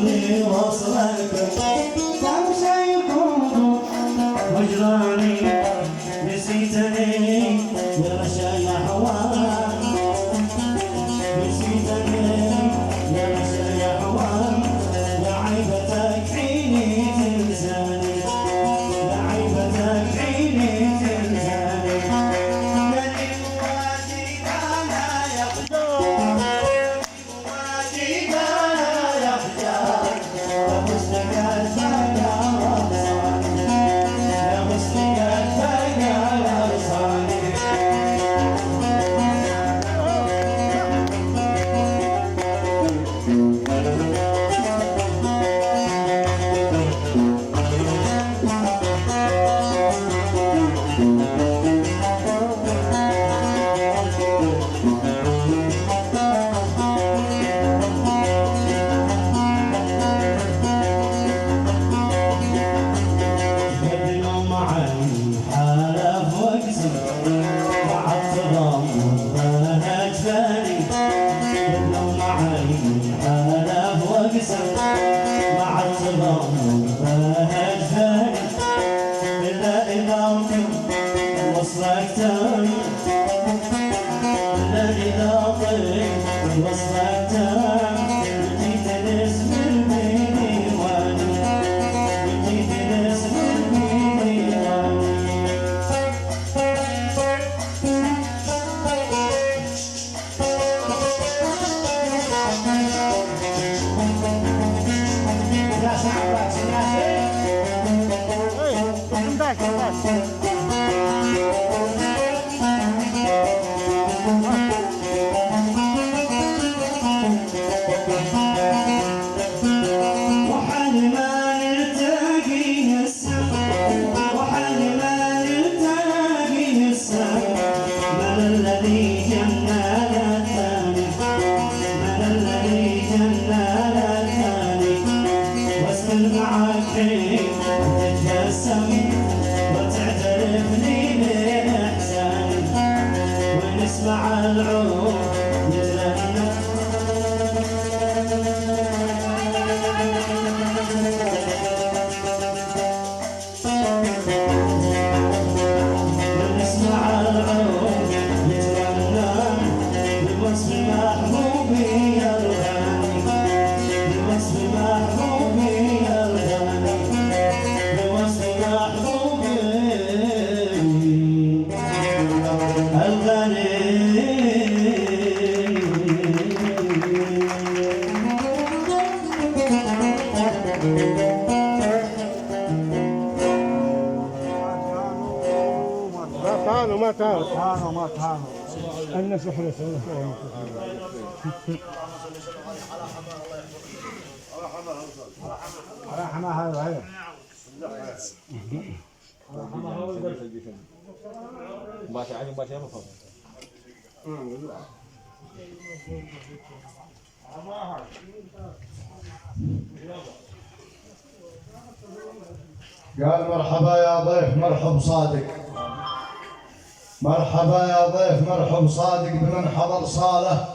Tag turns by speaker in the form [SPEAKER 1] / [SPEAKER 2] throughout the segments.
[SPEAKER 1] اللي وصلك كم شي يكون وجراني نسيتني يا رشا يا حوان نسيتني يا رشا يا حوان يا عيبتك عيني تنساني يا عيبتك عيني تنساني الذي مواتيك انا يخجل مواتيك انا يخجل يا مستقل يا رصاني يا مستقل يا رصاني اليوم معي حالف واقسم مع التضامن اجفاني اليوم معي حالف واقسم مع التضامن اجفاني الا اذا كنت وصلك تاني الا اذا طيب وصلك تاني جيت الاسم الميواني جيت الاسم الميواني يا شعبك سياسي وحال ما نلتقي هسه وحال ما نلتقي هسه من الذي جنى الثاني من الذي جنى الثاني واسال معك حين تتبسم وتعترف لي باحساني ونسمع العود يتغنى ونسمع العود يتغنى بوصف محبوبي الغالي بوصف محبوبي الغالي بوصف محبوبي الغالي
[SPEAKER 2] ما تهانوا الناس وحرس على حماها هذا
[SPEAKER 3] باشا عادي باشا ما فاضي
[SPEAKER 4] قال مرحبا يا ضيف مرحب صادق مرحبا يا ضيف مرحب صادق بمن حضر صاله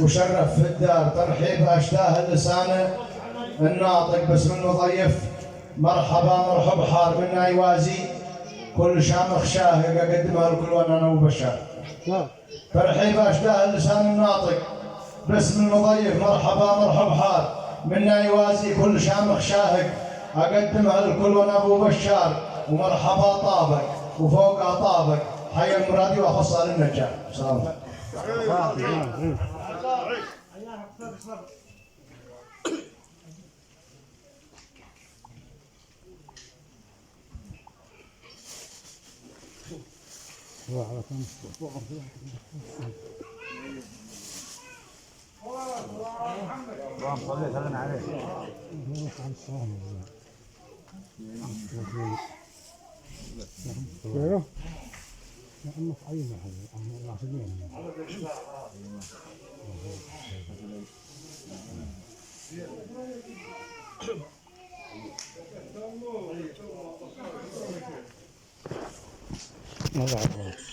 [SPEAKER 4] وشرف في الدار ترحيب اشتاه اللسان الناطق باسم المضيف مرحبا مرحب حار منا يوازي كل شامخ شاهق اقدمها لكل وانا وبشار ترحيب اشتاه اللسان الناطق باسم المضيف مرحبا مرحب حار منا يوازي كل شامخ شاهق اقدمها لكل وانا ابو بشار ومرحبا طابق وفوقها طابق حي المرادي واخصها للنجار. سلام.
[SPEAKER 2] صلي سلم عليه يا عم عينه الله يسلمك ما بعرف